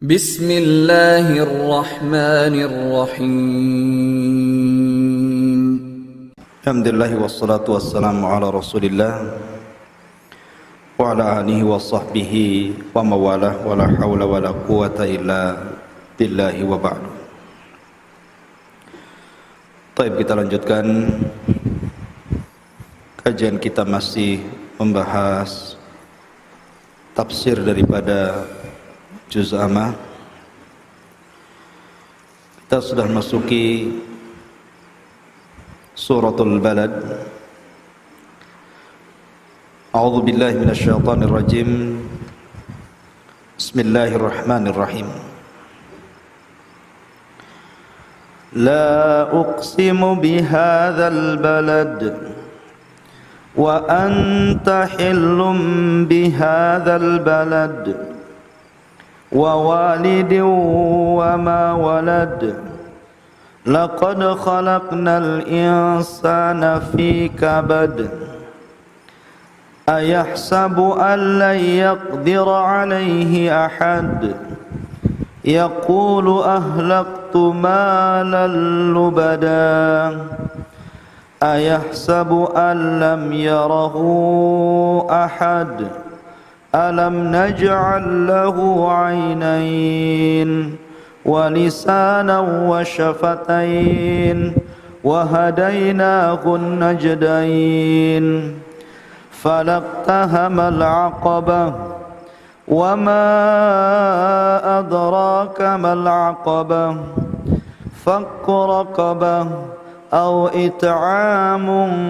Bismillahirrahmanirrahim. Alhamdulillah wassalatu wassalamu ala Rasulillah wa ala alihi wa sahbihi wa mawalah wa la hawla wa la quwata illa billahi wa ba'du. Baik, kita lanjutkan kajian kita, masih membahas tafsir daripada juz amma. Kita sudah masuki suratul balad. A'udzu billahi minasyaitonir rajim. Bismillahirrahmanirrahim. La uqsimu bihadzal balad wa anta hillum bihadzal balad ووالد وما ولد لقد خلقنا الإنسان في كبد أيحسب أن لن يقدر عليه أحد يقول أهلكت مالا لبدا أيحسب أن لم يره أحد ألم نجعل له عينين ولسانا وشفتين وهديناه النجدين فلاقتحم العقبة وما أدراك ما العقبة فك رقبة أو إطعام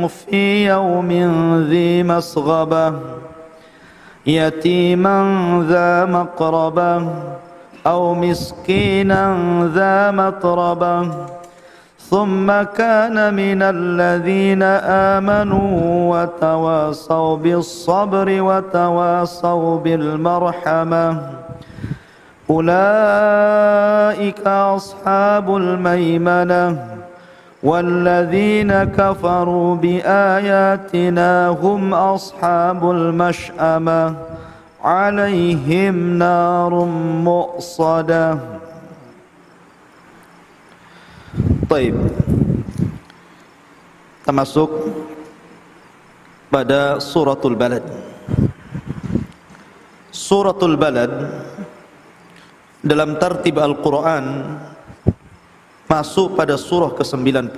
في يوم ذي مسغبة يتيما ذا مقربة أو مسكينا ذا متربة ثم كان من الذين آمنوا وتواصوا بالصبر وتواصوا بالمرحمة أولئك أصحاب الميمنة والذين كفروا بآياتنا هم أصحاب المشأمة عليهم نار مؤصدة. Baik, kita masuk pada suratul balad. Suratul balad dalam tartib Al-Quran masuk pada surah ke-90.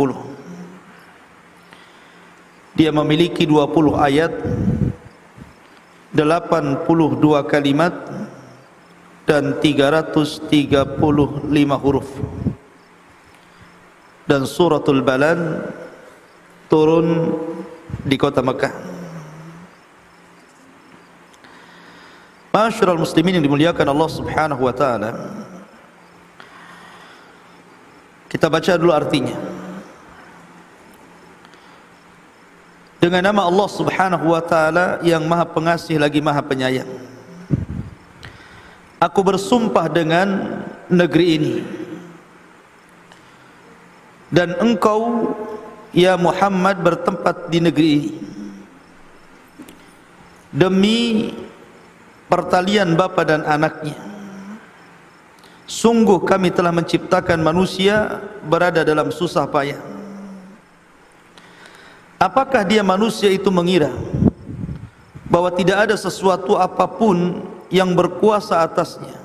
Dia memiliki 20 ayat, 82 kalimat dan 335 huruf. Dan suratul balad turun di kota Mekah. Ma'asyiral muslimin yang dimuliakan Allah Subhanahu wa taala, kita baca dulu artinya. Dengan nama Allah Subhanahu wa taala yang Maha Pengasih lagi Maha Penyayang. Aku bersumpah dengan negeri ini, dan engkau ya Muhammad bertempat di negeri ini, demi pertalian bapa dan anaknya. Sungguh kami telah menciptakan manusia berada dalam susah payah. Apakah dia manusia itu mengira bahwa tidak ada sesuatu apapun yang berkuasa atasnya?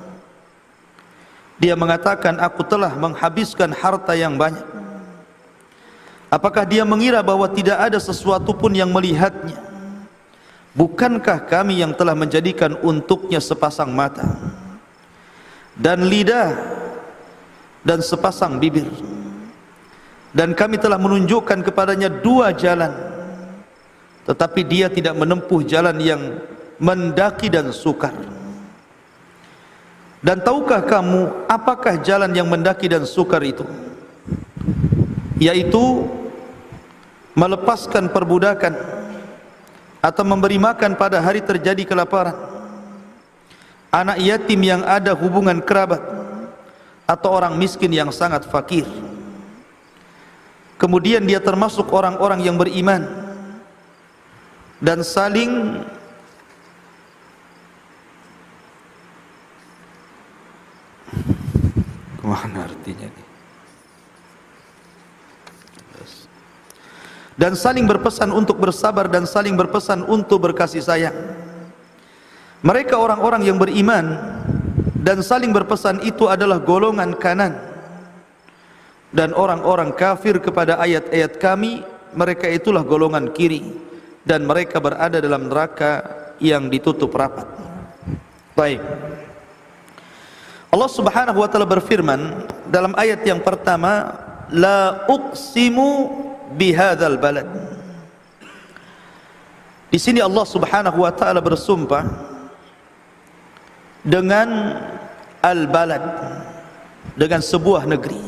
Dia mengatakan, aku telah menghabiskan harta yang banyak. Apakah dia mengira bahwa tidak ada sesuatu pun yang melihatnya? Bukankah kami yang telah menjadikan untuknya sepasang mata dan lidah dan sepasang bibir, dan kami telah menunjukkan kepadanya 2 jalan, tetapi dia tidak menempuh jalan yang mendaki dan sukar. Dan tahukah kamu apakah jalan yang mendaki dan sukar itu? Yaitu melepaskan perbudakan atau memberi makan pada hari terjadi kelaparan, anak yatim yang ada hubungan kerabat, atau orang miskin yang sangat fakir. Kemudian dia termasuk orang-orang yang beriman dan saling Kemana artinya ini? Dan saling berpesan untuk bersabar dan saling berpesan untuk berkasih sayang. Mereka orang-orang yang beriman dan saling berpesan itu adalah golongan kanan. Dan orang-orang kafir kepada ayat-ayat kami, mereka itulah golongan kiri, dan mereka berada dalam neraka yang ditutup rapat. Baik. Allah Subhanahu wa taala berfirman dalam ayat yang pertama, la uqsimu bihadzal balad. Di sini Allah Subhanahu wa taala bersumpah dengan al-balad, dengan sebuah negeri.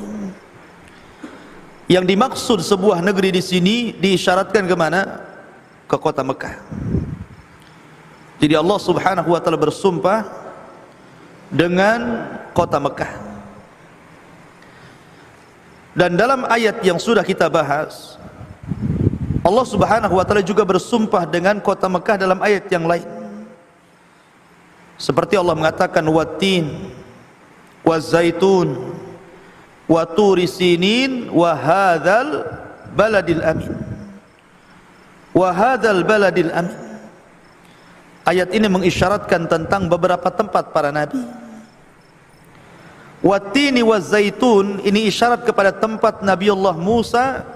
Yang dimaksud sebuah negeri di sini diisyaratkan ke mana? Ke kota Mekah. Jadi Allah Subhanahu wa taala bersumpah dengan kota Mekah. Dan dalam ayat yang sudah kita bahas, Allah Subhanahu wa taala juga bersumpah dengan kota Mekah dalam ayat yang lain. Seperti Allah mengatakan wattin wazaitun wa turi sinin wa hadzal baladil amin. Wa hadzal baladil amin. Ayat ini mengisyaratkan tentang beberapa tempat para nabi. Wattini wazaitun ini isyarat kepada tempat Nabiullah Musa,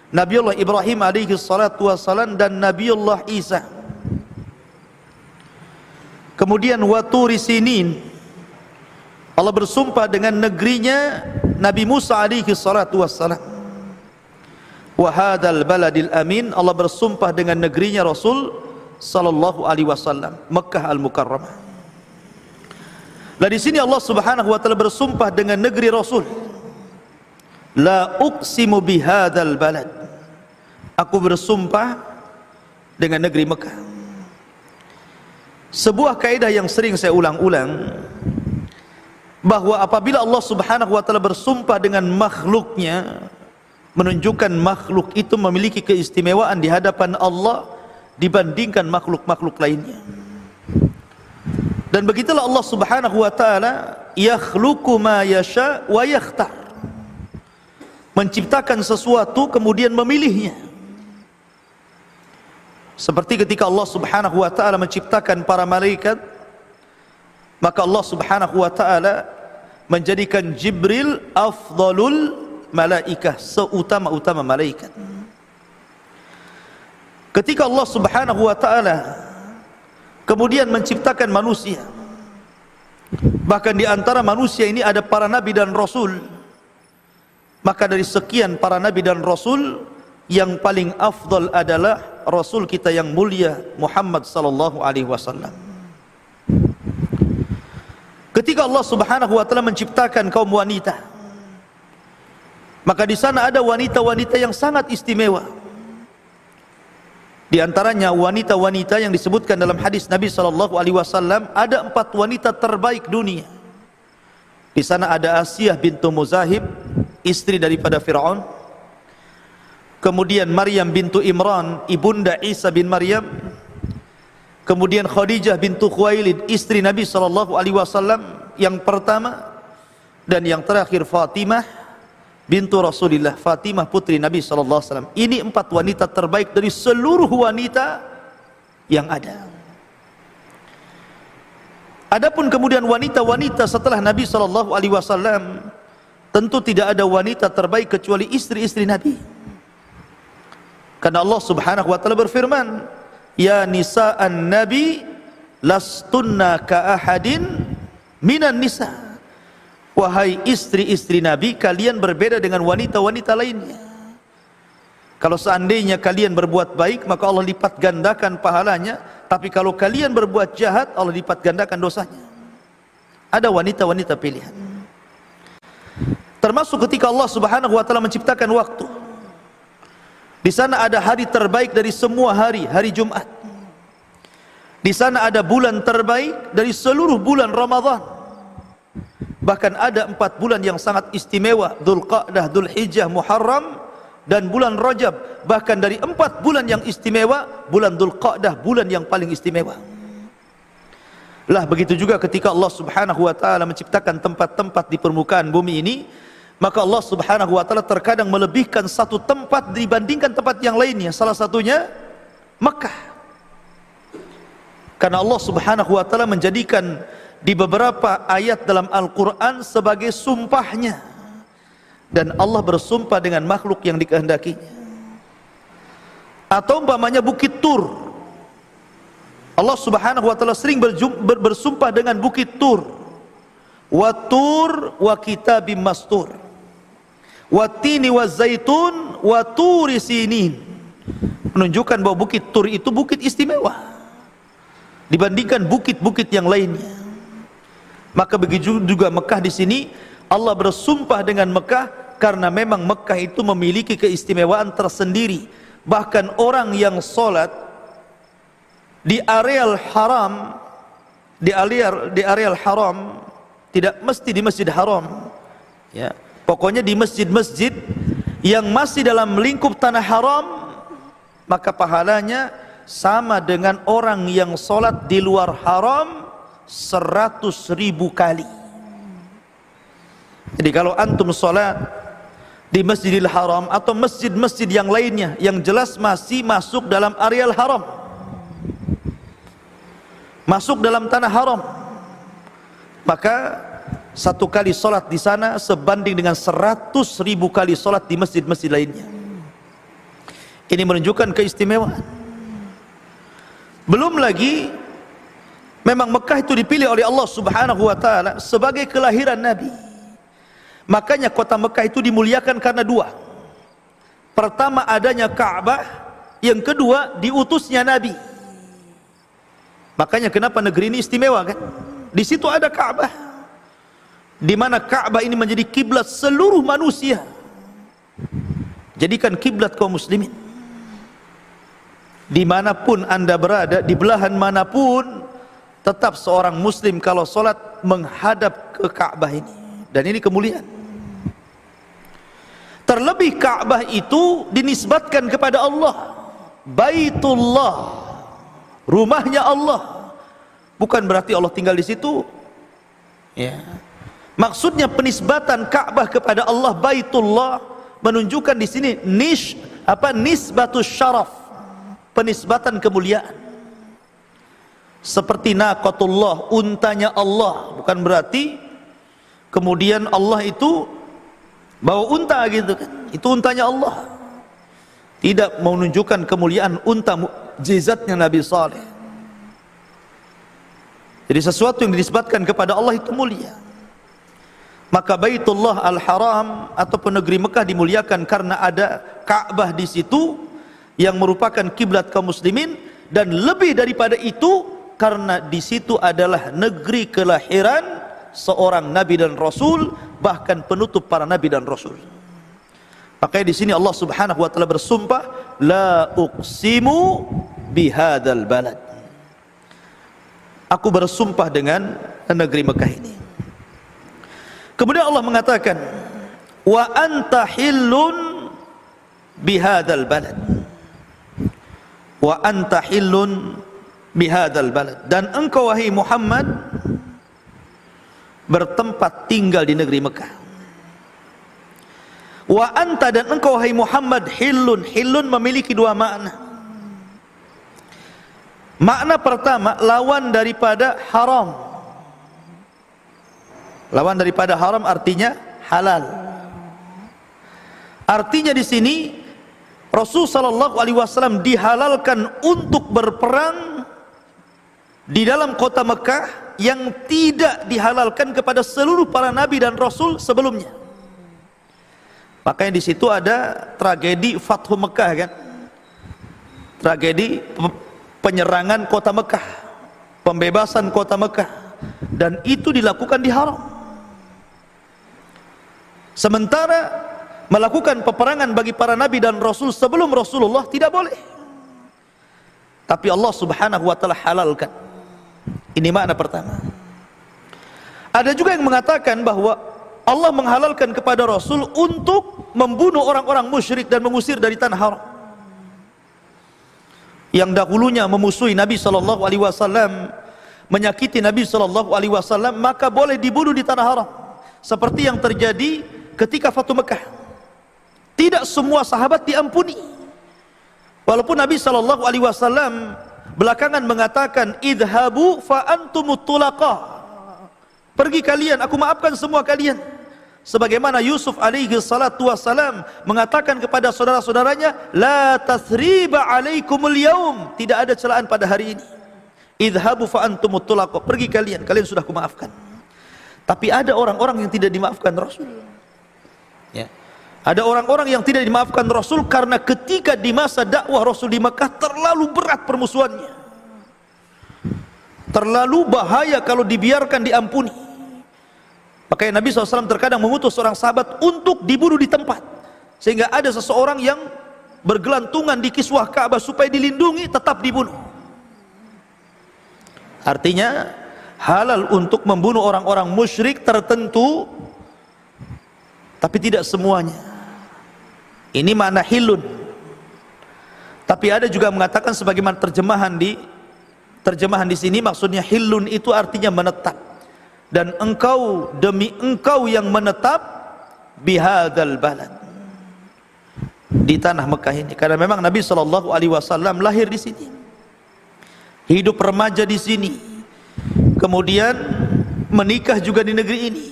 Nabiullah Ibrahim alaihi salatu wassalam, dan Nabiullah Isa. Kemudian waturi sinin, Allah bersumpah dengan negerinya Nabi Musa alaihi salatu wassalam. Wa hadzal baladil amin, Allah bersumpah dengan negerinya Rasul sallallahu alaihi wasallam, Makkah al-Mukarramah. Nah di sini Allah Subhanahu wa taala bersumpah dengan negeri Rasul. La uqsimu bihadzal balad. Aku bersumpah dengan negeri Mekah. Sebuah kaidah yang sering saya ulang-ulang, bahwa apabila Allah Subhanahu wa taala bersumpah dengan makhluknya, menunjukkan makhluk itu memiliki keistimewaan di hadapan Allah dibandingkan makhluk-makhluk lainnya. Dan begitulah Allah Subhanahu wa taala yakhluqu ma yasha wa yakhtar. Menciptakan sesuatu kemudian memilihnya. Seperti ketika Allah Subhanahu wa taala menciptakan para malaikat, maka Allah Subhanahu wa taala menjadikan Jibril afdalul malaikah, seutama-utama malaikat. Ketika Allah Subhanahu wa taala kemudian menciptakan manusia, bahkan di antara manusia ini ada para nabi dan rasul, maka dari sekian para nabi dan rasul, yang paling afdal adalah rasul kita yang mulia Muhammad sallallahu alaihi wasallam. Ketika Allah Subhanahu wa taala menciptakan kaum wanita, maka di sana ada wanita-wanita yang sangat istimewa. Di antaranya wanita-wanita yang disebutkan dalam hadis Nabi sallallahu alaihi wasallam, ada 4 wanita terbaik dunia. Di sana ada Asiyah bintu Muzahib, istri daripada Fir'aun. Kemudian Maryam bintu Imran, ibunda Isa bin Maryam. Kemudian Khadijah bintu Khuwailid, istri Nabi sallallahu alaihi wasallam yang pertama. Dan yang terakhir Fatimah bintu Rasulillah, Fatimah putri Nabi sallallahu alaihi wasallam. Ini 4 wanita terbaik dari seluruh wanita yang ada. Adapun kemudian wanita-wanita setelah Nabi sallallahu alaihi wasallam, tentu tidak ada wanita terbaik kecuali istri-istri Nabi. Karena Allah Subhanahu wa taala berfirman, ya nisa'an nabi lastunna ka ahadin minan nisa. Wahai istri-istri Nabi, kalian berbeda dengan wanita-wanita lainnya. Kalau seandainya kalian berbuat baik, maka Allah lipat gandakan pahalanya. Tapi kalau kalian berbuat jahat, Allah lipat gandakan dosanya. Ada wanita-wanita pilihan. Termasuk ketika Allah Subhanahu wa taala menciptakan waktu. Di sana ada hari terbaik dari semua hari, hari Jumat. Di sana ada bulan terbaik dari seluruh bulan Ramadan. Bahkan ada 4 bulan yang sangat istimewa, Dzulqa'dah, Dzulhijjah, Muharram, dan bulan Rajab. Bahkan dari 4 bulan yang istimewa, bulan Dzulqa'dah bulan yang paling istimewa. Lah begitu juga ketika Allah Subhanahu wa taala menciptakan tempat-tempat di permukaan bumi ini, maka Allah Subhanahu wa taala terkadang melebihkan satu tempat dibandingkan tempat yang lainnya. Salah satunya Mekah. Karena Allah Subhanahu wa taala menjadikan di beberapa ayat dalam Al-Qur'an sebagai sumpahnya. Dan Allah bersumpah dengan makhluk yang dikehendakinya. Atau umpamanya Bukit Tur. Allah Subhanahu wa taala sering bersumpah dengan Bukit Tur. Wa tur wa kitabim mastur. Wa tini wa zaitun wa turi sinin. Menunjukkan bahwa Bukit Tur itu bukit istimewa dibandingkan bukit-bukit yang lainnya. Maka begitu juga Mekah di sini, Allah bersumpah dengan Mekah karena memang Mekah itu memiliki keistimewaan tersendiri. Bahkan orang yang sholat di areal haram, di areal haram, tidak mesti di Masjid Haram, ya, pokoknya di masjid-masjid yang masih dalam lingkup tanah haram, maka pahalanya sama dengan orang yang sholat di luar haram 100.000 kali. Jadi kalau antum sholat di Masjidil Haram atau masjid-masjid yang lainnya yang jelas masih masuk dalam areal haram, masuk dalam tanah haram, maka satu kali sholat di sana sebanding dengan 100.000 kali sholat di masjid-masjid lainnya. Ini menunjukkan keistimewaan. Belum lagi memang Mekah itu dipilih oleh Allah Subhanahu wa taala sebagai kelahiran Nabi. Makanya kota Mekah itu dimuliakan karena dua. Pertama adanya Ka'bah, yang kedua diutusnya Nabi. Makanya kenapa negeri ini istimewa kan? Di situ ada Ka'bah, di mana Ka'bah ini menjadi kiblat seluruh manusia. Jadikan kiblat kaum muslimin. Dimanapun anda berada, di belahan manapun, tetap seorang muslim kalau sholat menghadap ke Ka'bah ini. Dan ini kemuliaan. Terlebih Ka'bah itu dinisbatkan kepada Allah, Baitullah, rumahnya Allah. Bukan berarti Allah tinggal di situ, ya. Maksudnya penisbatan Ka'bah kepada Allah, Baitullah, menunjukkan di sini nisbatus syaraf, penisbatan kemuliaan. Seperti naqatullah, untanya Allah. Bukan berarti kemudian Allah itu bawa unta gitu kan, itu untanya Allah. Tidak menunjukkan kemuliaan unta mukjizatnya Nabi Saleh. Jadi sesuatu yang dinisbatkan kepada Allah itu mulia. Maka Baitullah Al-Haram ataupun negeri Mekah dimuliakan karena ada Ka'bah di situ yang merupakan kiblat kaum muslimin, dan lebih daripada itu karena di situ adalah negeri kelahiran seorang nabi dan rasul, bahkan penutup para nabi dan rasul. Makanya di sini Allah Subhanahu wa taala bersumpah, la uqsimu bihadzal balad. Aku bersumpah dengan negeri Mekah ini. Kemudian Allah mengatakan, wa anta hillun bihadzal balad. Wa anta hillun bihadzal balad, dan engkau wahai Muhammad bertempat tinggal di negeri Mekah. Wa anta, dan engkau wahai Muhammad, hillun. Hillun memiliki dua makna. Makna pertama, lawan daripada haram. Lawan daripada haram artinya halal. Artinya di sini Rasul sallallahu alaihi wasallam dihalalkan untuk berperang di dalam kota Mekah yang tidak dihalalkan kepada seluruh para nabi dan rasul sebelumnya. Makanya di situ ada tragedi Fathu Mekah kan, tragedi penyerangan kota Mekah, pembebasan kota Mekah, dan itu dilakukan di haram. Sementara melakukan peperangan bagi para nabi dan rasul sebelum Rasulullah tidak boleh, tapi Allah Subhanahu wa taala halalkan. Ini makna pertama. Ada juga yang mengatakan bahwa Allah menghalalkan kepada Rasul untuk membunuh orang-orang musyrik dan mengusir dari tanah haram yang dahulunya memusuhi Nabi SAW, menyakiti Nabi SAW, maka boleh dibunuh di tanah haram, seperti yang terjadi ketika Fatu Mekah. Tidak semua sahabat diampuni, walaupun Nabi SAW belakangan mengatakan, idhabu fa antumut tulaqa, pergi kalian, aku maafkan semua kalian. Sebagaimana Yusuf alaihi salatu wassalam mengatakan kepada saudara-saudaranya, la tathriba alaikumul yaum, tidak ada celaan pada hari ini. Idhabu fa antumut tulaqa, pergi kalian, kalian sudah kumaafkan. Tapi ada orang-orang yang tidak dimaafkan Rasul. Ya. Ada orang-orang yang tidak dimaafkan Rasul karena ketika di masa dakwah Rasul di Mekah terlalu berat permusuhannya. Terlalu bahaya kalau dibiarkan diampuni. Makanya Nabi SAW terkadang mengutus seorang sahabat untuk dibunuh di tempat, sehingga ada seseorang yang bergelantungan di kiswah Ka'bah supaya dilindungi, tetap dibunuh. Artinya halal untuk membunuh orang-orang musyrik tertentu, tapi tidak semuanya. Ini makna hilun. Tapi ada juga mengatakan sebagaimana terjemahan di sini, maksudnya hilun itu artinya menetap. Dan engkau demi engkau yang menetap bihadzal balad, di tanah Mekah ini, karena memang Nabi SAW lahir di sini, hidup remaja di sini, kemudian menikah juga di negeri ini,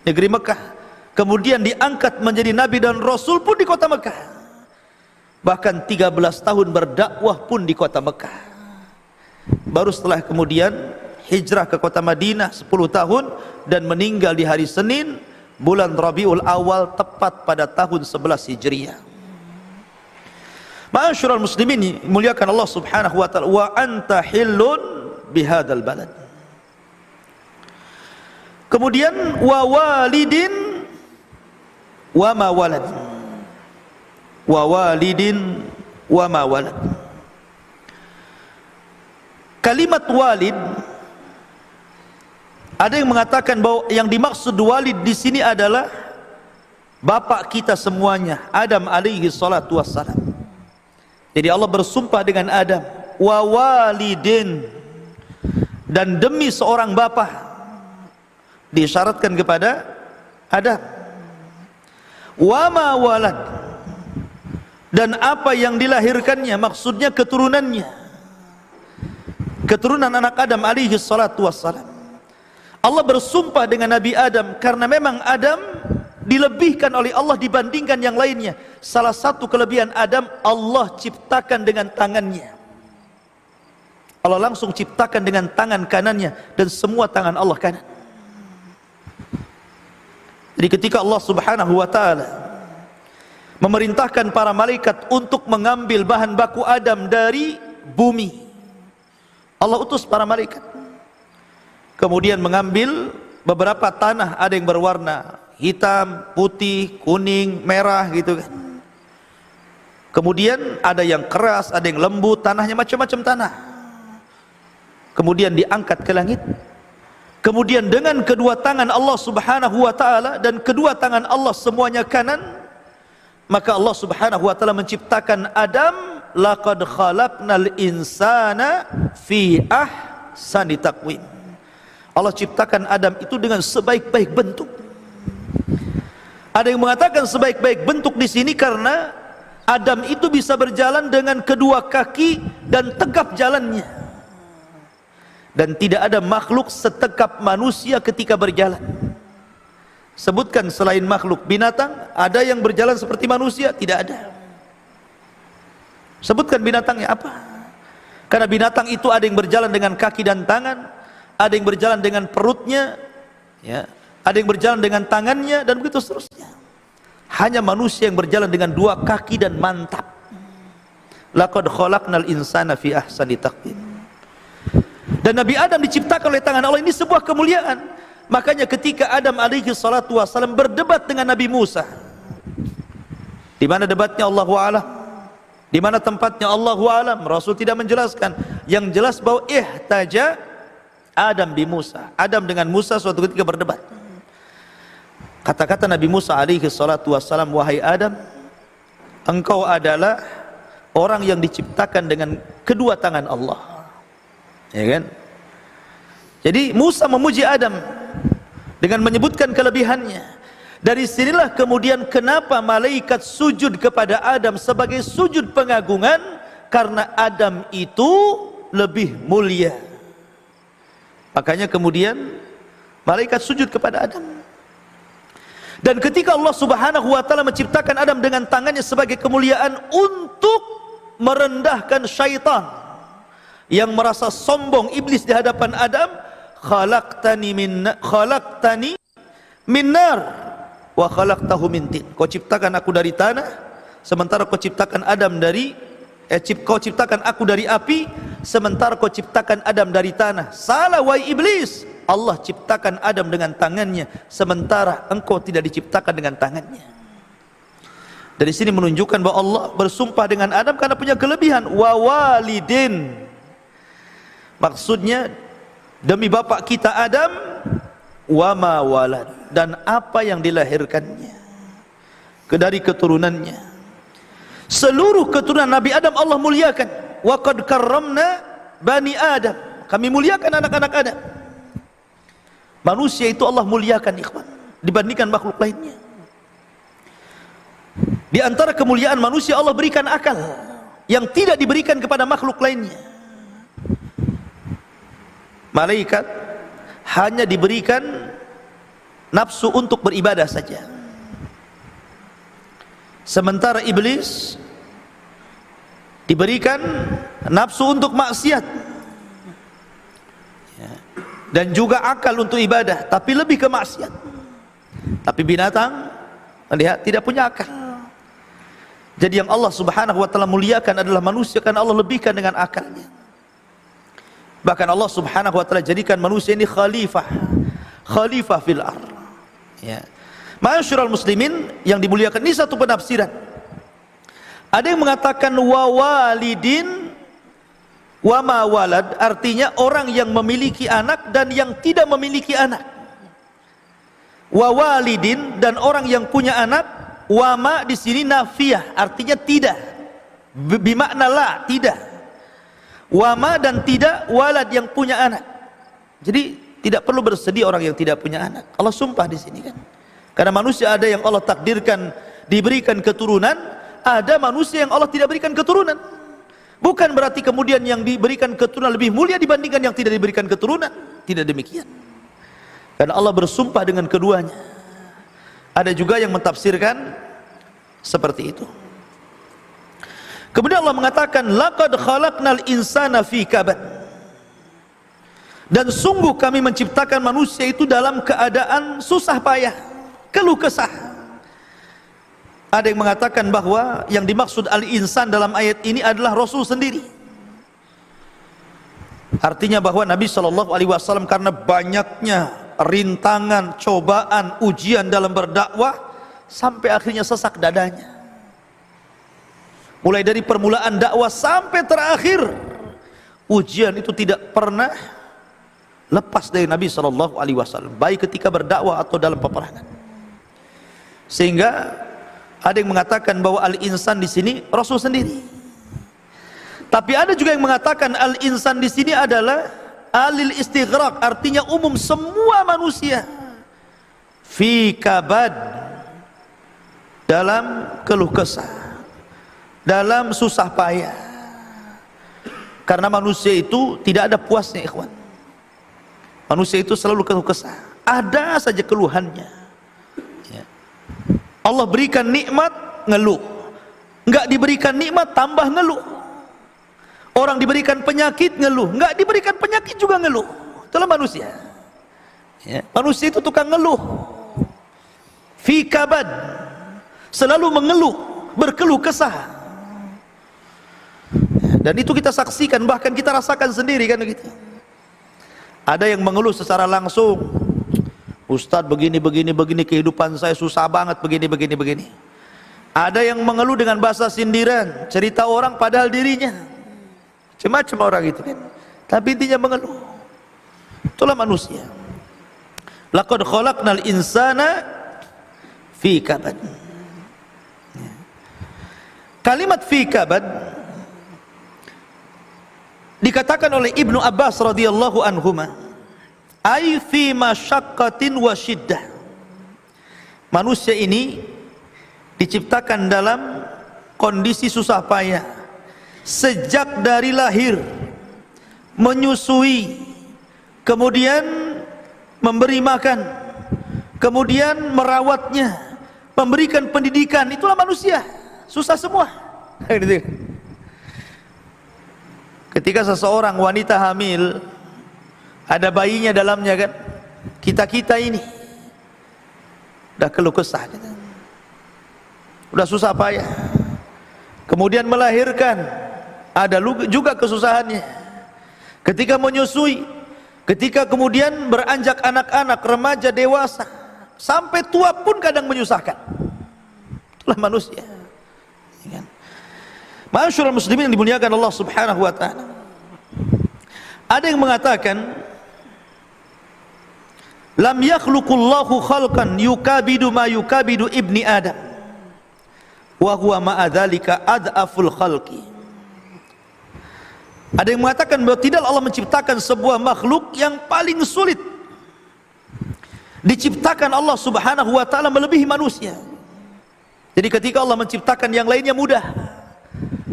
negeri Mekah, kemudian diangkat menjadi Nabi dan Rasul pun di kota Mekah, bahkan 13 tahun berdakwah pun di kota Mekah. Baru setelah kemudian hijrah ke kota Madinah 10 tahun dan meninggal di hari Senin bulan Rabiul Awal tepat pada tahun 11 Hijriah. Ma'asyiral muslimin, muliakan Allah Subhanahu wa taala, wa anta hillun bihadzal balad. Kemudian wa walidin wa ma walad. Wa walidin wa ma walad. Kalimat walid, ada yang mengatakan bahwa yang dimaksud walid di sini adalah bapak kita semuanya, Adam alaihi salatu wassalam. Jadi Allah bersumpah dengan Adam, wa walidin, dan demi seorang bapa, disyaratkan kepada Adam. Wa ma walad, dan apa yang dilahirkannya, maksudnya keturunannya, keturunan anak Adam alaihi salatu wassalam. Allah bersumpah dengan Nabi Adam karena memang Adam dilebihkan oleh Allah dibandingkan yang lainnya. Salah satu kelebihan Adam, Allah ciptakan dengan tangannya. Allah langsung ciptakan dengan tangan kanannya, dan semua tangan Allah kanan. Jadi ketika Allah Subhanahu wa taala memerintahkan para malaikat untuk mengambil bahan baku Adam dari bumi, Allah utus para malaikat, kemudian mengambil beberapa tanah, ada yang berwarna hitam, putih, kuning, merah gitu kan. Kemudian ada yang keras, ada yang lembut, tanahnya macam-macam tanah. Kemudian diangkat ke langit. Kemudian dengan kedua tangan Allah Subhanahu wa taala, dan kedua tangan Allah semuanya kanan, maka Allah Subhanahu wa taala menciptakan Adam, laqad khalaqnal insana fi ahsani taqwim. Allah ciptakan Adam itu dengan sebaik-baik bentuk. Ada yang mengatakan sebaik-baik bentuk di sini karena Adam itu bisa berjalan dengan kedua kaki dan tegap jalannya. Dan tidak ada makhluk setegap manusia ketika berjalan. Sebutkan selain makhluk binatang, ada yang berjalan seperti manusia? Tidak ada. Sebutkan binatangnya apa? Karena binatang itu ada yang berjalan dengan kaki dan tangan, ada yang berjalan dengan perutnya, ya, ada yang berjalan dengan tangannya, dan begitu seterusnya. Hanya manusia yang berjalan dengan dua kaki dan mantap. Laqad khalaqnal insana fi ahsani taqwim. Dan Nabi Adam diciptakan oleh tangan Allah, ini sebuah kemuliaan. Makanya ketika Adam alaihi salatu wassalam berdebat dengan Nabi Musa, di mana debatnya Allahu a'lam, di mana tempatnya Allahu a'lam, Rasul tidak menjelaskan. Yang jelas bahwa ihtaja Adam bi Musa, Adam dengan Musa suatu ketika berdebat. Kata-kata Nabi Musa alaihi salatu wassalam, wahai Adam, engkau adalah orang yang diciptakan dengan kedua tangan Allah, ya kan? Jadi Musa memuji Adam dengan menyebutkan kelebihannya. Dari sinilah kemudian kenapa malaikat sujud kepada Adam sebagai sujud pengagungan, karena Adam itu lebih mulia. Makanya kemudian malaikat sujud kepada Adam. Dan ketika Allah Subhanahu wa taala menciptakan Adam dengan tangannya sebagai kemuliaan untuk merendahkan syaitan yang merasa sombong, iblis di hadapan Adam, khalaqtani min nar wa khalaqtahu min tin. Kau ciptakan aku dari tanah, sementara kau ciptakan Adam dari kau ciptakan aku dari api, sementara kau ciptakan Adam dari tanah. Salah wahai iblis, Allah ciptakan Adam dengan tangannya, sementara engkau tidak diciptakan dengan tangannya. Dari sini menunjukkan bahwa Allah bersumpah dengan Adam karena punya kelebihan. Wa walidin, maksudnya demi bapak kita Adam, wa ma walad, dan apa yang dilahirkannya dari keturunannya. Seluruh keturunan Nabi Adam Allah muliakan. Wa qad karramna bani Adam, kami muliakan anak-anak Adam. Manusia itu Allah muliakan, ikhwan, dibandingkan makhluk lainnya. Di antara kemuliaan manusia, Allah berikan akal yang tidak diberikan kepada makhluk lainnya. Malaikat hanya diberikan nafsu untuk beribadah saja, sementara iblis diberikan nafsu untuk maksiat dan juga akal untuk ibadah, tapi lebih ke maksiat. Tapi binatang, lihat, tidak punya akal. Jadi yang Allah Subhanahu wa taala muliakan adalah manusia, karena Allah lebihkan dengan akalnya. Bahkan Allah Subhanahu wa taala jadikan manusia ini khalifah fil ardh. Ya. Ma'asyiral muslimin yang dimuliakan, ini satu penafsiran. Ada yang mengatakan wa walidin wa ma walad, artinya orang yang memiliki anak dan yang tidak memiliki anak. Wa walidin, dan orang yang punya anak. Wa ma di sini nafiyah, artinya tidak, bimakna la, tidak. Wa ma dan tidak walad, yang punya anak. Jadi tidak perlu bersedih orang yang tidak punya anak. Allah sumpah di sini kan. Karena manusia ada yang Allah takdirkan diberikan keturunan, ada manusia yang Allah tidak berikan keturunan. Bukan berarti kemudian yang diberikan keturunan lebih mulia dibandingkan yang tidak diberikan keturunan. Tidak demikian. Karena Allah bersumpah dengan keduanya. Ada juga yang mentafsirkan seperti itu. Kemudian Allah mengatakan, laqad khalaqnal insana fi kabad, dan sungguh kami menciptakan manusia itu dalam keadaan susah payah, keluh kesah. Ada yang mengatakan bahwa yang dimaksud al-insan dalam ayat ini adalah Rasul sendiri. Artinya bahwa Nabi SAW karena banyaknya rintangan, cobaan, ujian dalam berdakwah, sampai akhirnya sesak dadanya. Mulai dari permulaan dakwah sampai terakhir, ujian itu tidak pernah lepas dari Nabi SAW, baik ketika berdakwah atau dalam peperangan. Sehingga ada yang mengatakan bahwa al-insan di sini Rasul sendiri. Tapi ada juga yang mengatakan al-insan di sini adalah alil istighraq, artinya umum semua manusia. Fi kabad, dalam keluh kesah, dalam susah payah. Karena manusia itu tidak ada puasnya, ikhwan. Manusia itu selalu keluh kesah, ada saja keluhannya. Allah berikan nikmat, ngeluh. Enggak diberikan nikmat, tambah ngeluh. Orang diberikan penyakit, ngeluh. Enggak diberikan penyakit juga ngeluh. Itulah manusia. Ya. Manusia itu tukang ngeluh. Fi kabad, selalu mengeluh, berkeluh kesah. Dan itu kita saksikan, bahkan kita rasakan sendiri kan begitu. Ada yang mengeluh secara langsung. Ustadz begini kehidupan saya susah banget begini. Ada yang mengeluh dengan bahasa sindiran, cerita orang padahal dirinya macam-macam orang itu kan, tapi intinya mengeluh. Itulah manusia. Laqad khalaqnal insana fi kabad. Kalimat fi kabad dikatakan oleh Ibnu Abbas radhiyallahu anhuma, ay fi masyaqqatin wa syiddah. Manusia ini diciptakan dalam kondisi susah payah sejak dari lahir, menyusui, kemudian memberi makan, kemudian merawatnya, memberikan pendidikan. Itulah manusia, susah semua. Ketika seseorang wanita hamil, ada bayinya dalamnya kan, kita ini udah keluh kesah, udah susah payah. Kemudian melahirkan, ada juga kesusahannya. Ketika menyusui, ketika kemudian beranjak anak-anak, remaja, dewasa, sampai tua pun kadang menyusahkan. Itulah manusia. Ma'asyiral muslimin yang dimuliakan Allah Subhanahu wa taala. Ada yang mengatakan, lam yakhluqullahu khalqan yukabidu ma yukabidu ibni Adam, wa huwa ma'a dzalika ad'aful khalqi. Ada yang mengatakan bahwa tidak Allah menciptakan sebuah makhluk yang paling sulit. Diciptakan Allah Subhanahu wa taala melebihi manusia. Jadi ketika Allah menciptakan yang lainnya mudah,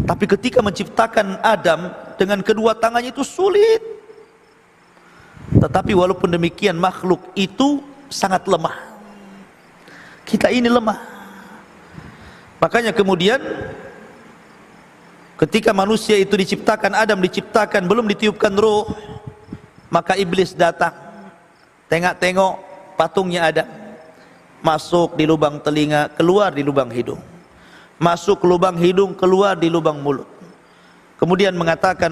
tapi ketika menciptakan Adam dengan kedua tangannya itu sulit. Tetapi walaupun demikian makhluk itu sangat lemah. Kita ini lemah. Makanya kemudian ketika manusia itu diciptakan, Adam diciptakan, belum ditiupkan ruh, maka iblis datang, tengok-tengok patungnya Adam, masuk di lubang telinga, keluar di lubang hidung, masuk ke lubang hidung, keluar di lubang mulut. Kemudian mengatakan,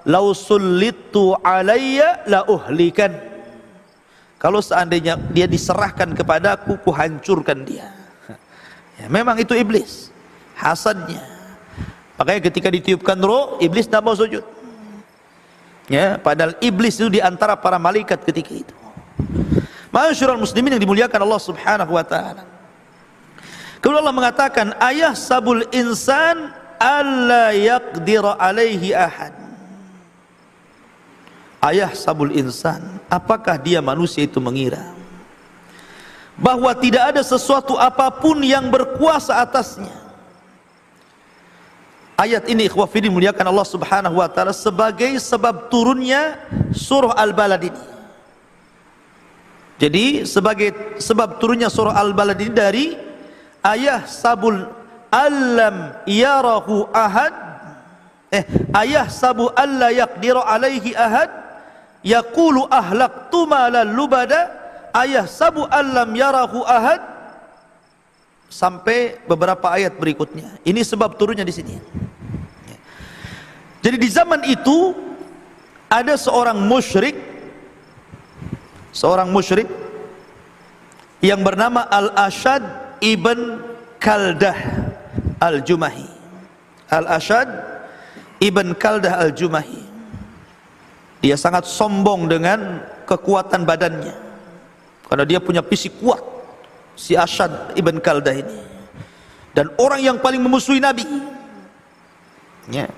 lau sullitu alayya la uhlikan. Kalau seandainya dia diserahkan kepadaku, ku hancurkan dia. Ya, memang itu iblis hasadnya. Makanya ketika ditiupkan roh, iblis tidak mau sujud. Ya, padahal iblis itu di antara para malaikat ketika itu. Ma'asyiral muslimin yang dimuliakan Allah Subhanahu wa taala. Kemudian Allah mengatakan, ayah sabul insan alla yaqdira alaihi ahad. Ayah sabul insan, apakah dia manusia itu mengira bahwa tidak ada sesuatu apapun yang berkuasa atasnya. Ayat ini ikhwah fillah dimuliakan Allah Subhanahu wa taala sebagai sebab turunnya surah Al-Balad ini. Jadi sebagai sebab turunnya surah Al-Balad ini dari ayah sabul allam yarahu ahad, ayah sabu alla yaqdiru alaihi ahad, yaqulu ahlaqtu malal lubada, ayah sabu allam yarahu ahad, sampai beberapa ayat berikutnya. Ini sebab turunnya di sini. Jadi di zaman itu ada seorang musyrik yang bernama Al-Ashad ibn Kaldah Al-Jumahi. Al-Ashad ibn Kaldah Al-Jumahi. Dia sangat sombong dengan kekuatan badannya, karena dia punya fisik kuat, si Ashad ibn Kaldah ini. Dan orang yang paling memusuhi Nabi, ya,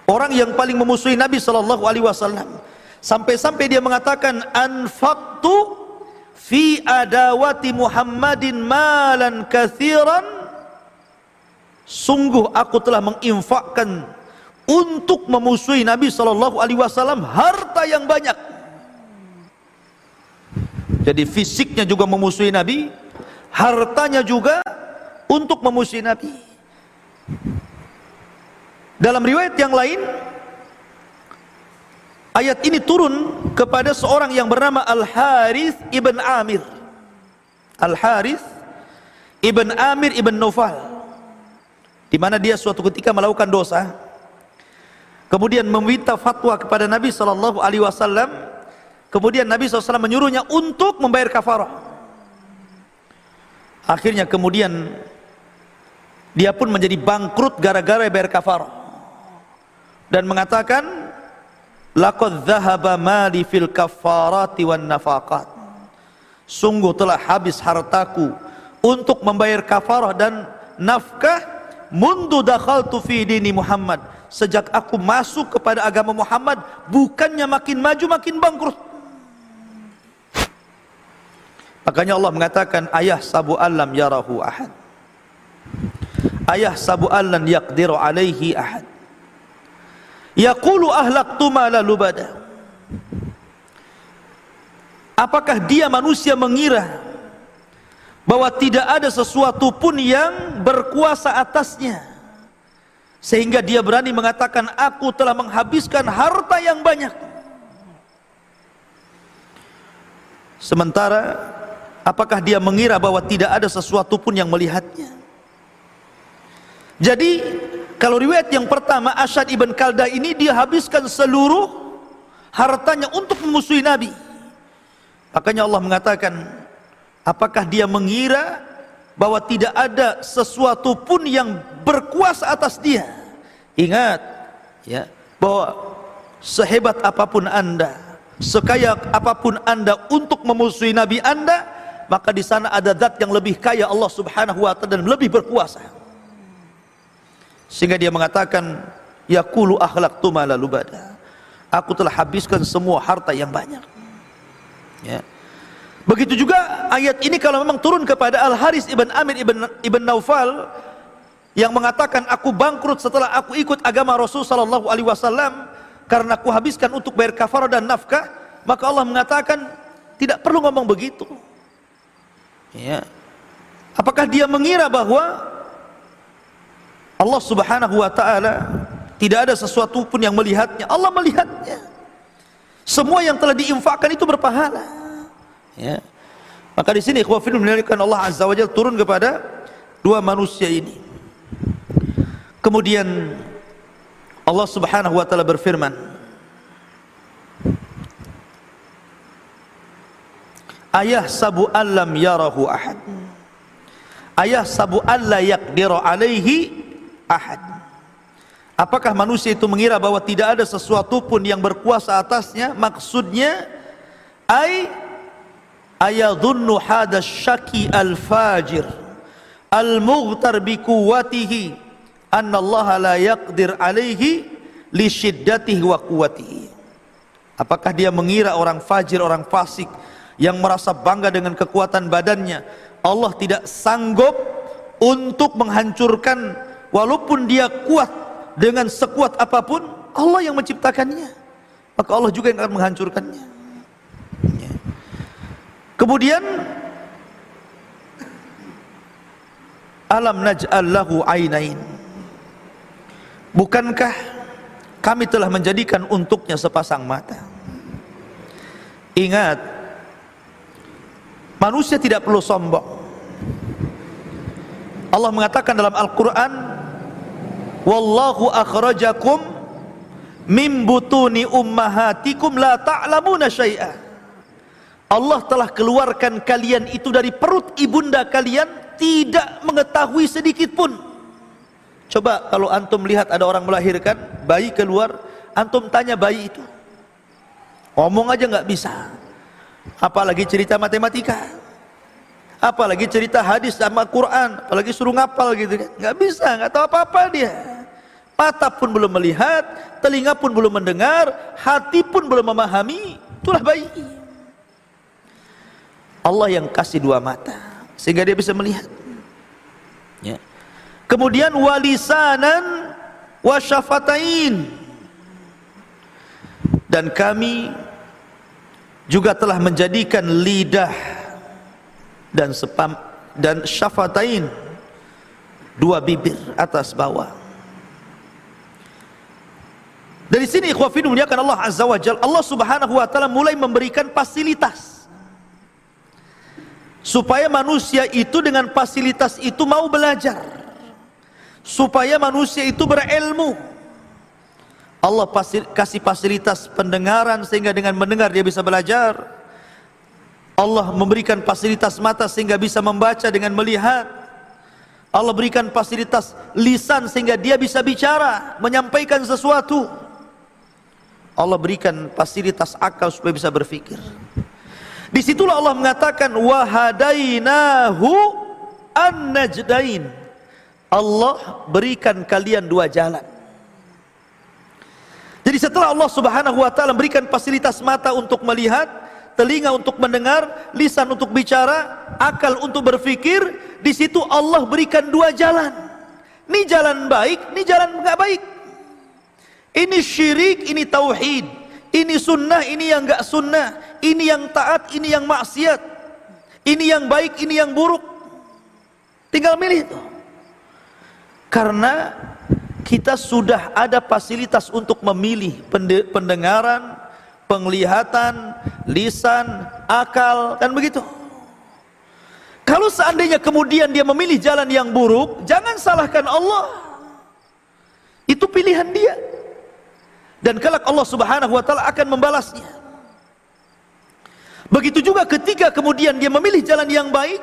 orang yang paling memusuhi Nabi SAW. Sampai-sampai dia mengatakan, anfaqtu fi adawati Muhammadin malan kathiran, sungguh aku telah menginfakkan untuk memusuhi Nabi SAW harta yang banyak. Jadi fisiknya juga memusuhi Nabi, hartanya juga untuk memusuhi Nabi. Dalam riwayat yang lain, ayat ini turun kepada seorang yang bernama Al-Harith ibn Amir. Al-Harith ibn Amir ibn Naufal, di mana dia suatu ketika melakukan dosa, kemudian meminta fatwa kepada Nabi SAW. Kemudian Nabi SAW menyuruhnya untuk membayar kafarah. Akhirnya kemudian dia pun menjadi bangkrut gara-gara bayar kafarah, dan mengatakan, laqad dhahaba mali fil kafarati wan nafaqat, sungguh telah habis hartaku untuk membayar kafarah dan nafkah, mundu dakhaltu fi dini Muhammad, sejak aku masuk kepada agama Muhammad, bukannya makin maju makin bangkrut. Makanya Allah mengatakan ayah sabu alam yarahu ahad, ayah sabu alan yaqdiru alaihi ahad, yaqulu ahlaktu mala lubada. Apakah dia manusia mengira bahwa tidak ada sesuatu pun yang berkuasa atasnya sehingga dia berani mengatakan aku telah menghabiskan harta yang banyak, sementara apakah dia mengira bahwa tidak ada sesuatu pun yang melihatnya? Jadi kalau riwayat yang pertama, Asyad ibn Kaldah ini dia habiskan seluruh hartanya untuk memusuhi Nabi. Makanya Allah mengatakan, apakah dia mengira bahwa tidak ada sesuatu pun yang berkuasa atas dia? Ingat ya, bahwa sehebat apapun Anda, sekaya apapun Anda untuk memusuhi Nabi Anda, maka di sana ada zat yang lebih kaya, Allah Subhanahu wa ta'ala, dan lebih berkuasa. Sehingga dia mengatakan, yaqulu akhlaqtu mala lubada, aku telah habiskan semua harta yang banyak. Ya. Begitu juga ayat ini kalau memang turun kepada Al-Haris ibn Amir ibn Naufal yang mengatakan aku bangkrut setelah aku ikut agama Rasul sallallahu alaihi wasallam karena aku habiskan untuk bayar kafarah dan nafkah, maka Allah mengatakan tidak perlu ngomong begitu. Ya. Apakah dia mengira bahwa Allah Subhanahu wa ta'ala tidak ada sesuatu pun yang melihatnya? Allah melihatnya. Semua yang telah diinfakkan itu berpahala. Ya. Maka di sini ikhwah fillah Allah Azza wa Jalla turun kepada dua manusia ini. Kemudian Allah Subhanahu wa ta'ala berfirman, ayah sabu allam yarahu ahad, ayah sabu alla yaqdiru alaihi ahad. Apakah manusia itu mengira bahwa tidak ada sesuatu pun yang berkuasa atasnya? Maksudnya ayadhunnu hada syaki al-fajir al-mughtar bi quwwatihi anna Allah la yaqdir alaihi li shiddatihi wa quwwatihi. Apakah dia mengira orang fajir, orang fasik yang merasa bangga dengan kekuatan badannya, Allah tidak sanggup untuk menghancurkan walaupun dia kuat dengan sekuat apapun? Allah yang menciptakannya, maka Allah juga yang akan menghancurkannya. Ya. Kemudian alam naj'al lahu ainain, bukankah kami telah menjadikan untuknya sepasang mata? Ingat, manusia tidak perlu sombong. Allah mengatakan dalam Al-Quran, wallahu akhrajakum min butuni ummahatikum la ta'lamuna syai'a. Allah telah keluarkan kalian itu dari perut ibunda kalian tidak mengetahui sedikit pun. Coba kalau antum lihat ada orang melahirkan, bayi keluar, antum tanya bayi itu, ngomong aja nggak bisa, apalagi cerita matematika, apalagi cerita hadis sama Quran, apalagi suruh ngapal gitu kan, nggak bisa, nggak tahu apa-apa dia. Mata pun belum melihat, telinga pun belum mendengar, hati pun belum memahami, itulah bayi. Allah yang kasih dua mata sehingga dia bisa melihat. Ya. Kemudian walisanan wasyafatain, dan kami juga telah menjadikan lidah dan syafatain, dua bibir atas bawah. Dari sini ikhwah fillah muliakan Allah Azza wa Jalla, Allah Subhanahu wa ta'ala mulai memberikan fasilitas supaya manusia itu dengan fasilitas itu mau belajar, supaya manusia itu berilmu. Allah kasih fasilitas pendengaran sehingga dengan mendengar dia bisa belajar. Allah memberikan fasilitas mata sehingga bisa membaca dengan melihat. Allah berikan fasilitas lisan sehingga dia bisa bicara, menyampaikan sesuatu. Allah berikan fasilitas akal supaya bisa berpikir. Disitulah Allah mengatakan wahadainahu an-najdain. Allah berikan kalian dua jalan. Jadi setelah Allah Subhanahu wa ta'ala berikan fasilitas mata untuk melihat, telinga untuk mendengar, lisan untuk bicara, akal untuk berpikir. Di situ Allah berikan dua jalan. Ini jalan baik, ini jalan enggak baik. Ini syirik, ini tauhid. Ini sunnah, ini yang enggak sunnah. Ini yang taat, ini yang maksiat. Ini yang baik, ini yang buruk. Tinggal milih itu. Karena kita sudah ada fasilitas untuk memilih pendengaran, penglihatan, lisan, akal, kan begitu. Kalau seandainya kemudian dia memilih jalan yang buruk, jangan salahkan Allah. Itu pilihan dia. Dan kelak Allah Subhanahu wa taala akan membalasnya. Begitu juga ketika kemudian dia memilih jalan yang baik,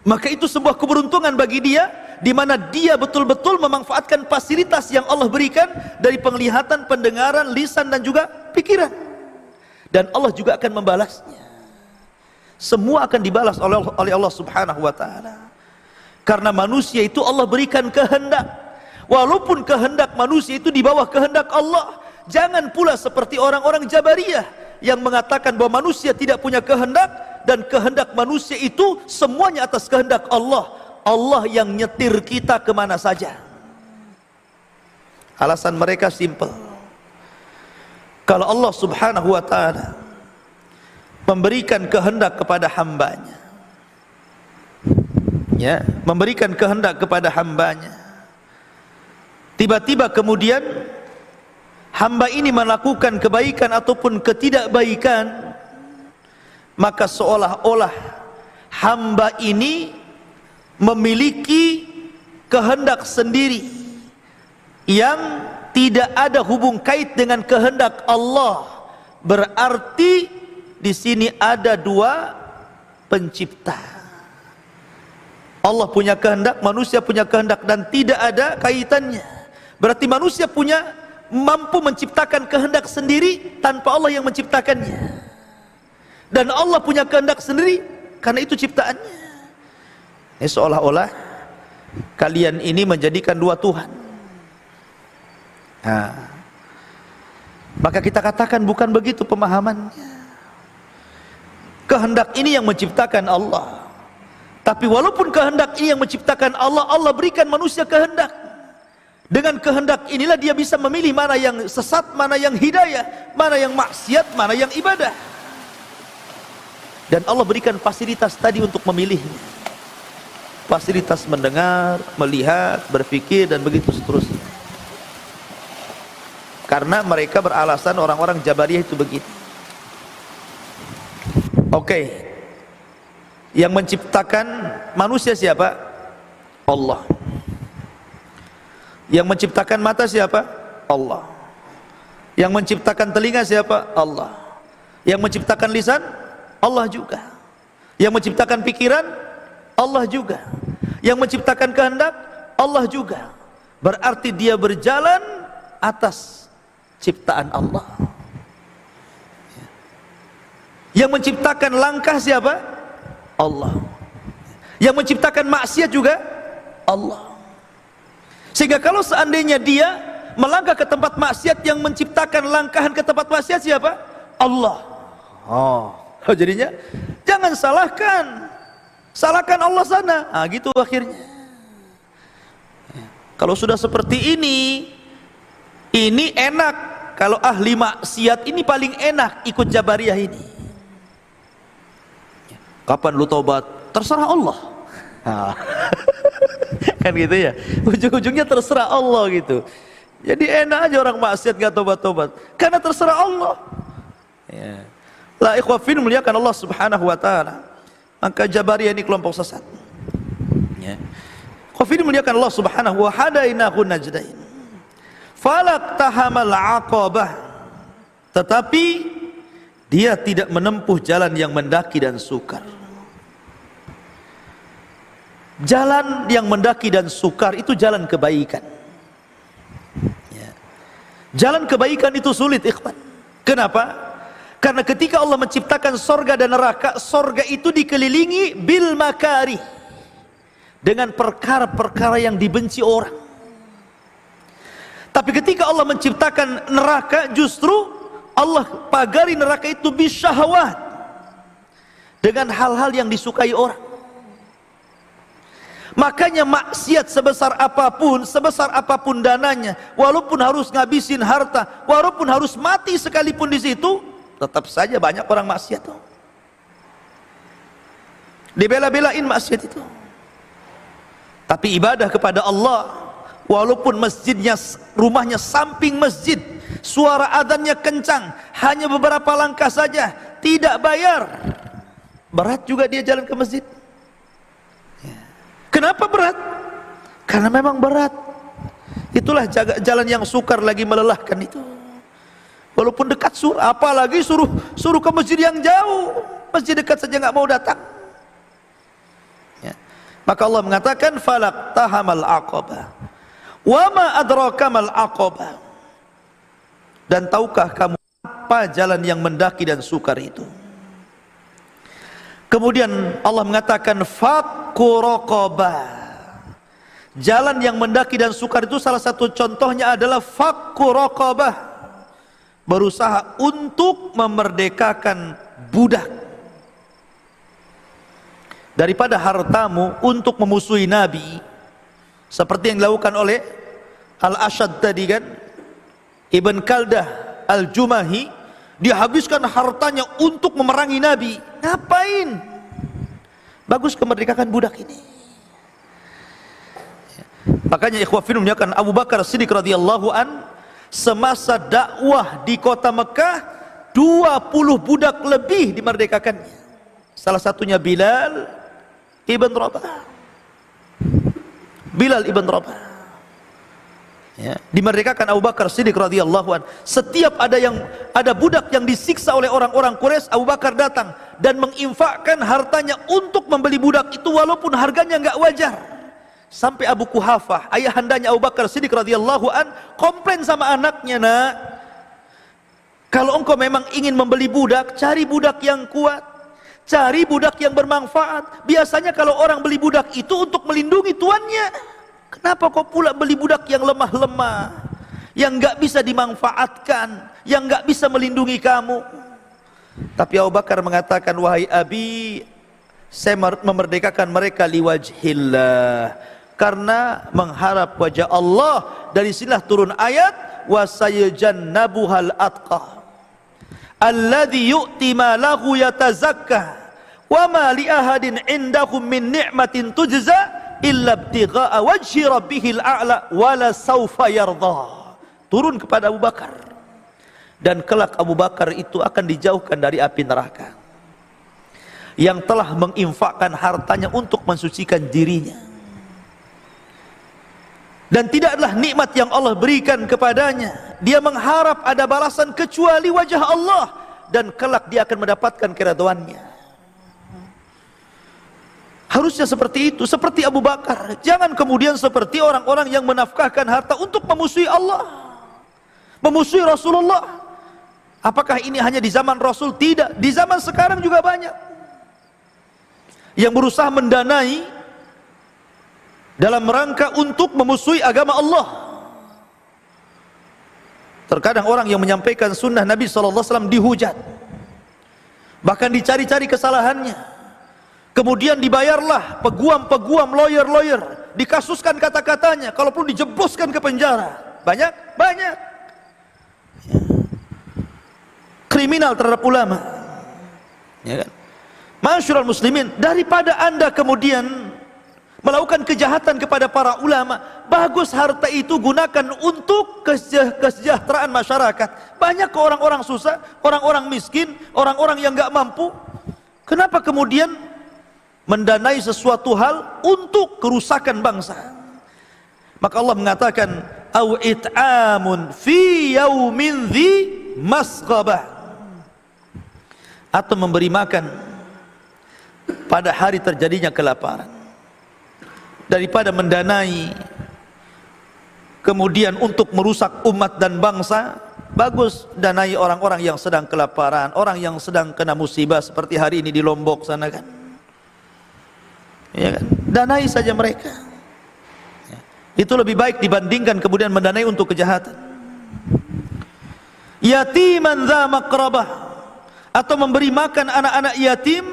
maka itu sebuah keberuntungan bagi dia, di mana dia betul-betul memanfaatkan fasilitas yang Allah berikan dari penglihatan, pendengaran, lisan dan juga pikiran. Dan Allah juga akan membalasnya. Semua akan dibalas oleh Allah Subhanahu wa taala. Karena manusia itu Allah berikan kehendak. Walaupun kehendak manusia itu di bawah kehendak Allah. Jangan pula seperti orang-orang Jabariyah yang mengatakan bahwa manusia tidak punya kehendak dan kehendak manusia itu semuanya atas kehendak Allah. Allah yang nyetir kita kemana saja. Alasan mereka simple. Kalau Allah Subhanahu wa ta'ala memberikan kehendak kepada hambanya, ya, memberikan kehendak kepada hambanya, tiba-tiba kemudian hamba ini melakukan kebaikan ataupun ketidakbaikan, maka seolah-olah hamba ini memiliki kehendak sendiri yang tidak ada hubung kait dengan kehendak Allah. Berarti di sini ada dua pencipta. Allah punya kehendak, manusia punya kehendak, dan tidak ada kaitannya. Berarti manusia mampu menciptakan kehendak sendiri tanpa Allah yang menciptakannya. Dan Allah punya kehendak sendiri karena itu ciptaannya. Ini seolah-olah kalian ini menjadikan dua Tuhan. Nah, maka kita katakan bukan begitu pemahamannya. Kehendak ini yang menciptakan Allah. Tapi walaupun kehendak ini yang menciptakan Allah, Allah berikan manusia kehendak. Dengan kehendak inilah dia bisa memilih mana yang sesat, mana yang hidayah, mana yang maksiat, mana yang ibadah. Dan Allah berikan fasilitas tadi untuk memilihnya. Fasilitas mendengar, melihat, berpikir, dan begitu seterusnya. Karena mereka beralasan orang-orang Jabariyah itu begitu. Oke. Yang menciptakan manusia siapa? Allah. Yang menciptakan mata siapa? Allah. Yang menciptakan telinga siapa? Allah. Yang menciptakan lisan? Allah juga. Yang menciptakan pikiran? Allah juga. Yang menciptakan kehendak? Allah juga. Berarti dia berjalan atas ciptaan Allah. Yang menciptakan langkah siapa? Allah. Yang menciptakan maksiat juga Allah. Sehingga kalau seandainya dia melangkah ke tempat maksiat, yang menciptakan langkahan ke tempat maksiat siapa? Allah. Oh, jadinya jangan salahkan Allah sana. Ah, gitu akhirnya. Kalau sudah seperti ini enak. Kalau ahli maksiat ini paling enak ikut Jabariyah ini. Kapan lu taubat? Terserah Allah. Nah, kan gitu ya. Ujung-ujungnya terserah Allah gitu. Jadi enak aja orang maksiat gak tobat-tobat. Karena terserah Allah. Ya. La ikhwafin, muliakan Allah Subhanahu wa ta'ala. Maka Jabariyah ini kelompok sesat. Ya. Ikhwafin, muliakan Allah Subhanahu wa hadainahu najdain. Falak tahamal aqabah. Tetapi dia tidak menempuh jalan yang mendaki dan sukar. Jalan yang mendaki dan sukar itu jalan kebaikan. Ya. Jalan kebaikan itu sulit, ikhwan. Kenapa? Karena ketika Allah menciptakan sorga dan neraka, sorga itu dikelilingi bil makari, dengan perkara-perkara yang dibenci orang. Tapi ketika Allah menciptakan neraka, justru Allah pagari neraka itu bisyahwat, dengan hal-hal yang disukai orang. Makanya maksiat sebesar apapun dananya, walaupun harus ngabisin harta, walaupun harus mati sekalipun di situ, tetap saja banyak orang maksiat tuh. Dibela-belain maksiat itu. Tapi ibadah kepada Allah, walaupun masjidnya, rumahnya samping masjid, suara adzannya kencang, hanya beberapa langkah saja, tidak bayar, berat juga dia jalan ke masjid. Kenapa berat? Karena memang berat. Itulah jalan yang sukar lagi melelahkan itu. Walaupun dekat apalagi suruh ke masjid yang jauh, masjid dekat saja nggak mau datang. Ya. Maka Allah mengatakan falak tahamal aqabah. Wa ma adraka mal aqabah. Dan tahukah kamu apa jalan yang mendaki dan sukar itu? Kemudian Allah mengatakan fakku raqabah. Jalan yang mendaki dan sukar itu salah satu contohnya adalah fakku raqabah. Berusaha untuk memerdekakan budak. Daripada hartamu untuk memusuhi Nabi, seperti yang dilakukan oleh Al-Ashad tadi kan, Ibn Kaldah Al-Jumahi, dia habiskan hartanya untuk memerangi Nabi. Ngapain? Bagus kemerdekakan budak ini. Makanya ikhwah fillah menyatakan Abu Bakar Siddiq radhiyallahu an, semasa dakwah di kota Mekah 20 budak lebih dimerdekakannya. Salah satunya Bilal ibn Rabah. Bilal ibn Rabah. Ya, dimerdekakan Abu Bakar Siddiq radhiyallahu an. Setiap ada budak yang disiksa oleh orang-orang Quraisy, Abu Bakar datang dan menginfakkan hartanya untuk membeli budak itu walaupun harganya enggak wajar. Sampai Abu Kuhafah, ayahandanya Abu Bakar Siddiq radhiyallahu an, komplain sama anaknya, "Nak, kalau engkau memang ingin membeli budak, cari budak yang kuat, cari budak yang bermanfaat. Biasanya kalau orang beli budak itu untuk melindungi tuannya. Kenapa kau pula beli budak yang lemah-lemah, yang nggak bisa dimanfaatkan, yang nggak bisa melindungi kamu?" Tapi Abu Bakar mengatakan, "Wahai Abi, saya memerdekakan mereka liwajhillah, karena mengharap wajah Allah." Dari sinilah turun ayat wasayajannabuhal atqa alladzi yu'ti malahu yatazakka wa ma li ahadin indahum min ni'matin tujza illa ibtigha'a wajhi rabbihil a'la wala sawfa yardha. Turun kepada Abu Bakar, dan kelak Abu Bakar itu akan dijauhkan dari api neraka, yang telah menginfakkan hartanya untuk mensucikan dirinya, dan tidaklah nikmat yang Allah berikan kepadanya dia mengharap ada balasan kecuali wajah Allah, dan kelak dia akan mendapatkan keridhaannya. Harusnya seperti itu, seperti Abu Bakar. Jangan kemudian seperti orang-orang yang menafkahkan harta untuk memusuhi Allah, memusuhi Rasulullah. Apakah ini hanya di zaman Rasul? Tidak, di zaman sekarang juga banyak yang berusaha mendanai dalam rangka untuk memusuhi agama Allah. Terkadang orang yang menyampaikan sunnah Nabi SAW dihujat, bahkan dicari-cari kesalahannya. Kemudian dibayarlah peguam-peguam, lawyer-lawyer, dikasuskan kata-katanya, kalau perlu dijeboskan ke penjara. Banyak kriminal terhadap ulama, ya kan? Masyarul muslimin, daripada anda kemudian melakukan kejahatan kepada para ulama, bagus harta itu gunakan untuk kesejahteraan masyarakat. Banyak ke orang-orang susah, orang-orang miskin, orang-orang yang gak mampu. Kenapa kemudian mendanai sesuatu hal untuk kerusakan bangsa? Maka Allah mengatakan au it'amun fi yaumin dzi masghabah, atau memberi makan pada hari terjadinya kelaparan. Daripada mendanai kemudian untuk merusak umat dan bangsa, bagus danai orang-orang yang sedang kelaparan, orang yang sedang kena musibah seperti hari ini di Lombok sana kan. Ya kan? Danai saja mereka. Itu lebih baik dibandingkan kemudian mendanai untuk kejahatan. yatiman dza maqrabah, atau memberi makan anak-anak yatim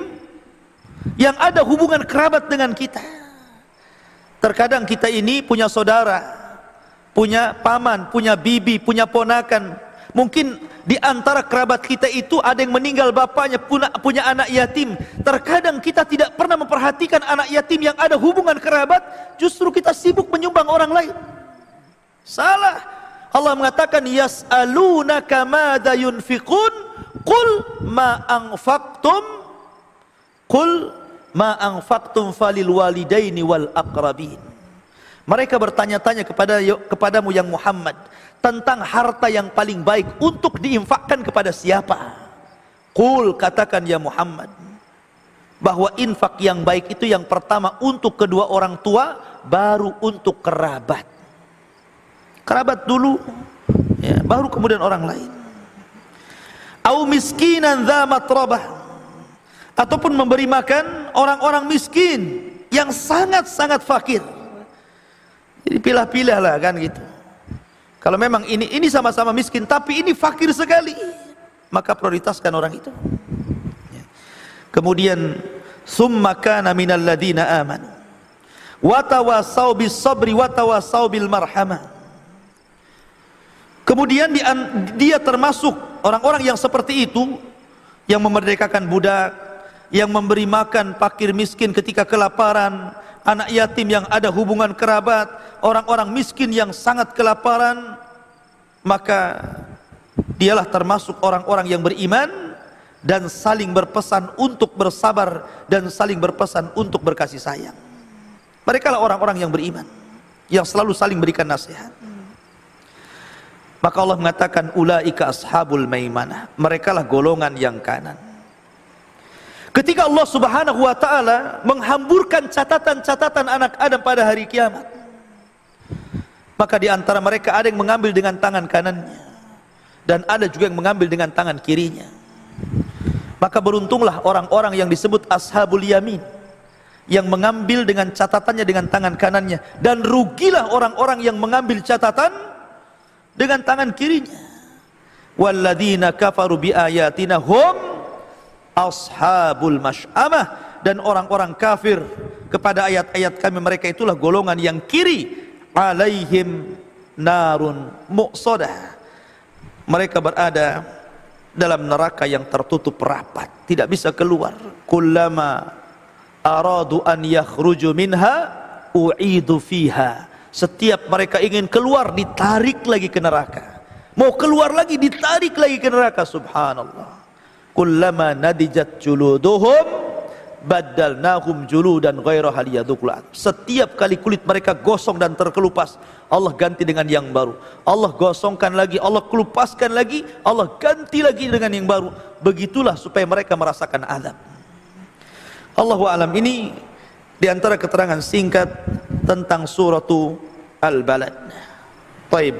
yang ada hubungan kerabat dengan kita. Terkadang kita ini punya saudara, punya paman, punya bibi, punya ponakan. Mungkin di antara kerabat kita itu ada yang meninggal bapaknya, punya anak yatim. Terkadang kita tidak pernah memperhatikan anak yatim yang ada hubungan kerabat, justru kita sibuk menyumbang orang lain. Salah. Allah mengatakan yas'alunaka madza yunfiqun qul ma anfaqtum falil walidaini wal aqrabin. Mereka bertanya-tanya kepadamu yang Muhammad tentang harta yang paling baik untuk diinfakkan kepada siapa. Qul, katakan ya Muhammad, bahwa infak yang baik itu yang pertama untuk kedua orang tua, baru untuk kerabat. Kerabat dulu, ya, baru kemudian orang lain. Au miskinan dza matrabah, ataupun memberi makan orang-orang miskin yang sangat-sangat fakir. Jadi pilah-pilah lah kan gitu. Kalau memang ini sama-sama miskin tapi ini fakir sekali, maka prioritaskan orang itu. Kemudian summa kana minal ladzina amanu wa tawassau bis sabri wa tawassau bil marhamah. Kemudian dia termasuk orang-orang yang seperti itu, yang memerdekakan budak, yang memberi makan fakir miskin ketika kelaparan, anak yatim yang ada hubungan kerabat, orang-orang miskin yang sangat kelaparan, maka dialah termasuk orang-orang yang beriman dan saling berpesan untuk bersabar dan saling berpesan untuk berkasih sayang. Mereka lah orang-orang yang beriman, yang selalu saling berikan nasihat. Maka Allah mengatakan ulaika ashabul maimanah, mereka lah golongan yang kanan. Ketika Allah Subhanahu wa taala menghamburkan catatan-catatan anak Adam pada hari kiamat, maka di antara mereka ada yang mengambil dengan tangan kanannya dan ada juga yang mengambil dengan tangan kirinya. Maka beruntunglah orang-orang yang disebut ashabul yamin, yang mengambil dengan catatannya dengan tangan kanannya, dan rugilah orang-orang yang mengambil catatan dengan tangan kirinya. Walladzina kafaru biayatina hum ashabul masy'amah, dan orang-orang kafir kepada ayat-ayat kami, mereka itulah golongan yang kiri. Alaihim narun muqsadah, mereka berada dalam neraka yang tertutup rapat, tidak bisa keluar. Kullama aradu an yakhruju minha u'idu fiha, setiap mereka ingin keluar ditarik lagi ke neraka, mau keluar lagi ditarik lagi ke neraka. Subhanallah. Kullama nadijat juluduhum baddalnahum juludan ghairaha liyadhuqul adab. Setiap kali kulit mereka gosong dan terkelupas, Allah ganti dengan yang baru. Allah gosongkan lagi, Allah kelupaskan lagi, Allah ganti lagi dengan yang baru. Begitulah supaya mereka merasakan azab. Allahu a'lam. Ini di antara keterangan singkat tentang suratu Al-Balad. Baik.